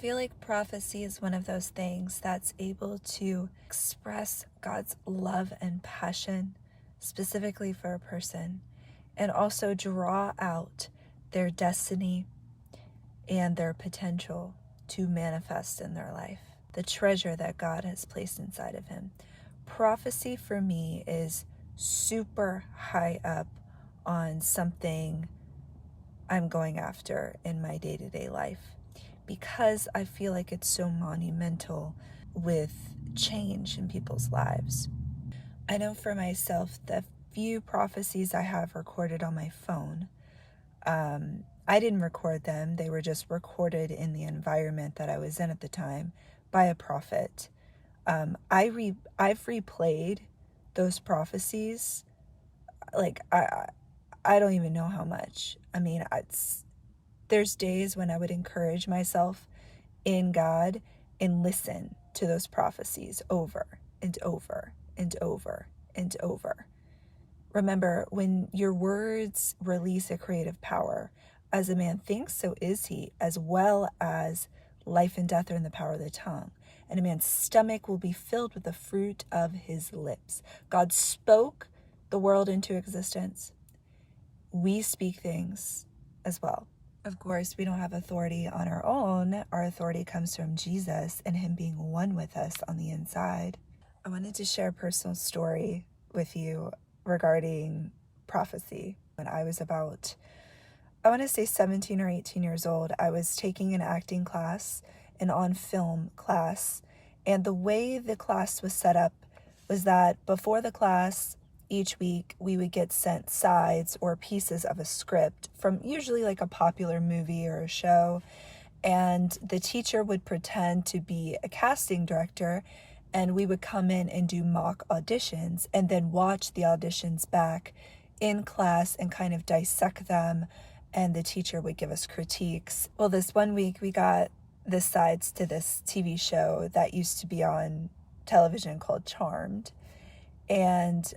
feel like prophecy is one of those things that's able to express God's love and passion specifically for a person, and also draw out their destiny and their potential to manifest in their life, the treasure that God has placed inside of him. Prophecy for me is super high up on something I'm going after in my day-to-day life, because I feel like it's so monumental with change in people's lives. I know for myself, the few prophecies I have recorded on my phone, I didn't record them. They were just recorded in the environment that I was in at the time by a prophet. I've replayed those prophecies. Like, I don't even know how much. I mean, there's days when I would encourage myself in God and listen to those prophecies over and over and over and over. Remember, when your words release a creative power, as a man thinks, so is he, as well as life and death are in the power of the tongue. And a man's stomach will be filled with the fruit of his lips. God spoke the world into existence. We speak things as well. Of course, we don't have authority on our own. Our authority comes from Jesus and him being one with us on the inside. I wanted to share a personal story with you regarding prophecy. When I was about, I want to say 17 or 18 years old, I was taking an acting class, an on-film class, and the way the class was set up was that before the class, each week we would get sent sides or pieces of a script from usually like a popular movie or a show, and the teacher would pretend to be a casting director, and we would come in and do mock auditions and then watch the auditions back in class and kind of dissect them, and the teacher would give us critiques. Well, this one week we got the sides to this TV show that used to be on television called Charmed, and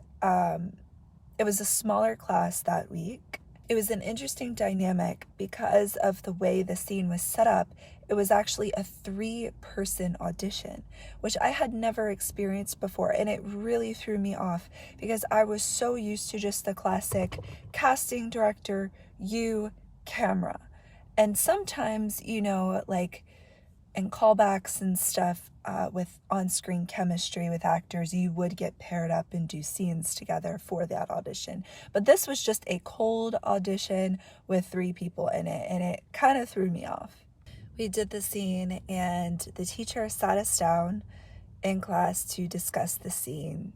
it was a smaller class that week. It was an interesting dynamic because of the way the scene was set up. It was actually a 3-person audition, which I had never experienced before, and it really threw me off because I was so used to just the classic casting director, you, camera. And sometimes, like in callbacks and stuff, with on-screen chemistry with actors, you would get paired up and do scenes together for that audition. But this was just a cold audition with 3 people in it, and it kind of threw me off. We did the scene, and the teacher sat us down in class to discuss the scene.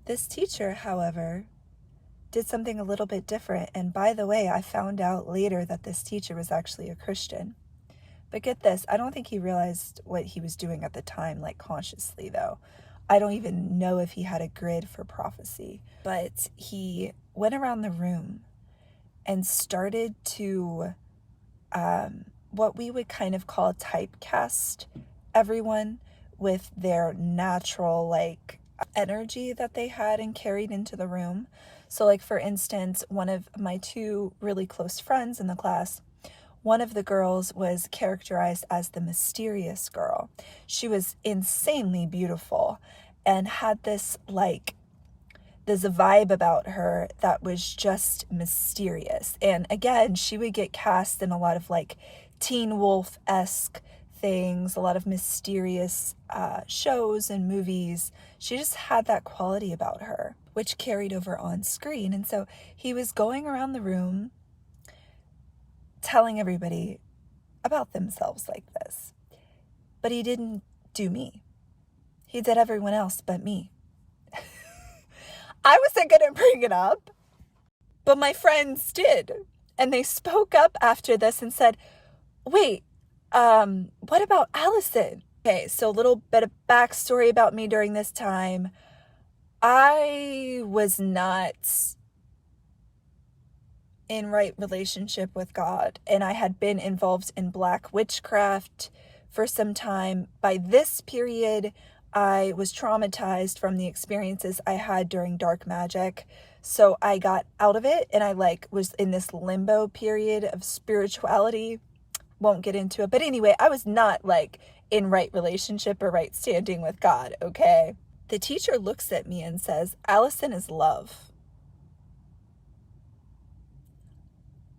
This teacher, however, did something a little bit different, and by the way, I found out later that this teacher was actually a Christian. But get this, I don't think he realized what he was doing at the time, like consciously though. I don't even know if he had a grid for prophecy. But he went around the room and started to, what we would kind of call typecast everyone with their natural, like, energy that they had and carried into the room. So, like, for instance, one of my 2 really close friends in the class, one of the girls was characterized as the mysterious girl. She was insanely beautiful and had this vibe about her that was just mysterious. And again, she would get cast in a lot of like Teen Wolf-esque things, a lot of mysterious shows and movies. She just had that quality about her, which carried over on screen. And so he was going around the room telling everybody about themselves like this. But he didn't do me. He did everyone else but me. I wasn't going to bring it up, but my friends did. And they spoke up after this and said, wait, what about Allison? Okay, so a little bit of backstory about me during this time. I was not in right relationship with God, and I had been involved in black witchcraft for some time. By this period, I was traumatized from the experiences I had during dark magic, so I got out of it, and I was in this limbo period of spirituality won't get into it. But anyway, I was not like in right relationship or right standing with God, okay? The teacher looks at me and says, Allison is love.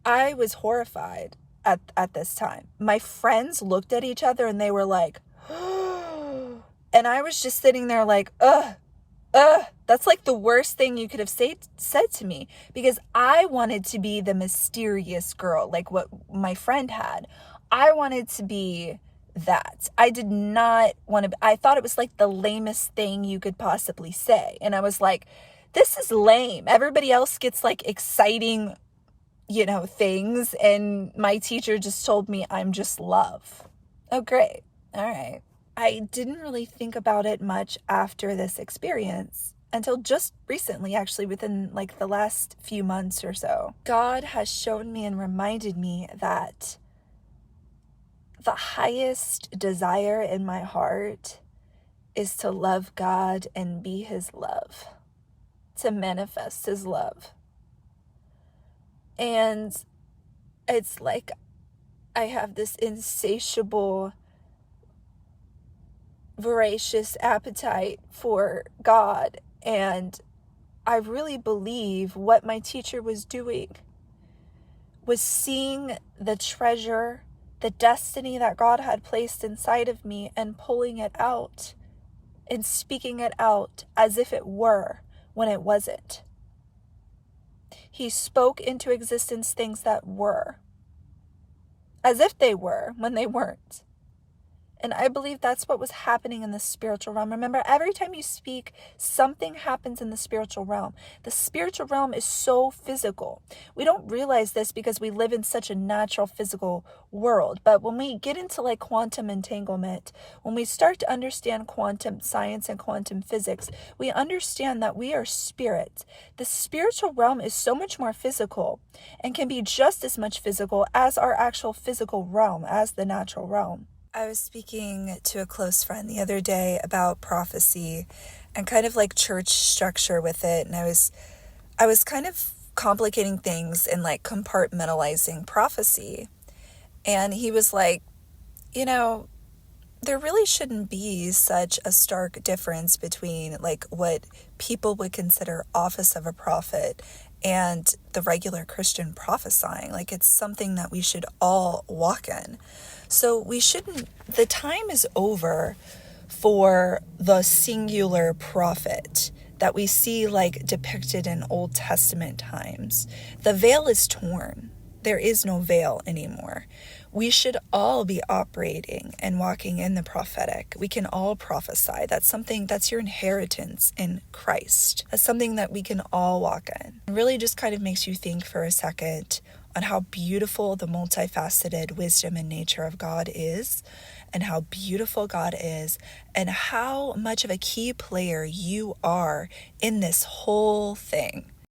I was horrified at this time. My friends looked at each other and they were like, and I was just sitting there like, that's like the worst thing you could have said to me, because I wanted to be the mysterious girl, like what my friend had. I wanted to be that. I did not want to, I thought it was like the lamest thing you could possibly say. And I was like, this is lame. Everybody else gets like exciting, things. And my teacher just told me I'm just love. Oh, great. All right. I didn't really think about it much after this experience until just recently, actually, within like the last few months or so. God has shown me and reminded me that the highest desire in my heart is to love God and be his love, to manifest his love. And it's like I have this insatiable, voracious appetite for God. And I really believe what my teacher was doing was seeing the treasure, the destiny that God had placed inside of me, and pulling it out and speaking it out as if it were when it wasn't. He spoke into existence things that were as if they were when they weren't. And I believe that's what was happening in the spiritual realm. Remember, every time you speak, something happens in the spiritual realm. The spiritual realm is so physical. We don't realize this because we live in such a natural physical world. But when we get into like quantum entanglement, when we start to understand quantum science and quantum physics, we understand that we are spirit. The spiritual realm is so much more physical and can be just as much physical as our actual physical realm, as the natural realm. I was speaking to a close friend the other day about prophecy and kind of like church structure with it. And I was kind of complicating things and like compartmentalizing prophecy. And he was like, there really shouldn't be such a stark difference between like what people would consider office of a prophet and the regular Christian prophesying. Like, it's something that we should all walk in. So the time is over for the singular prophet that we see like depicted in Old Testament times. The veil is torn. There is no veil anymore. We should all be operating and walking in the prophetic. We can all prophesy. That's your inheritance in Christ. That's something that we can all walk in. It really just kind of makes you think for a second on how beautiful the multifaceted wisdom and nature of God is, and how beautiful God is, and how much of a key player you are in this whole thing.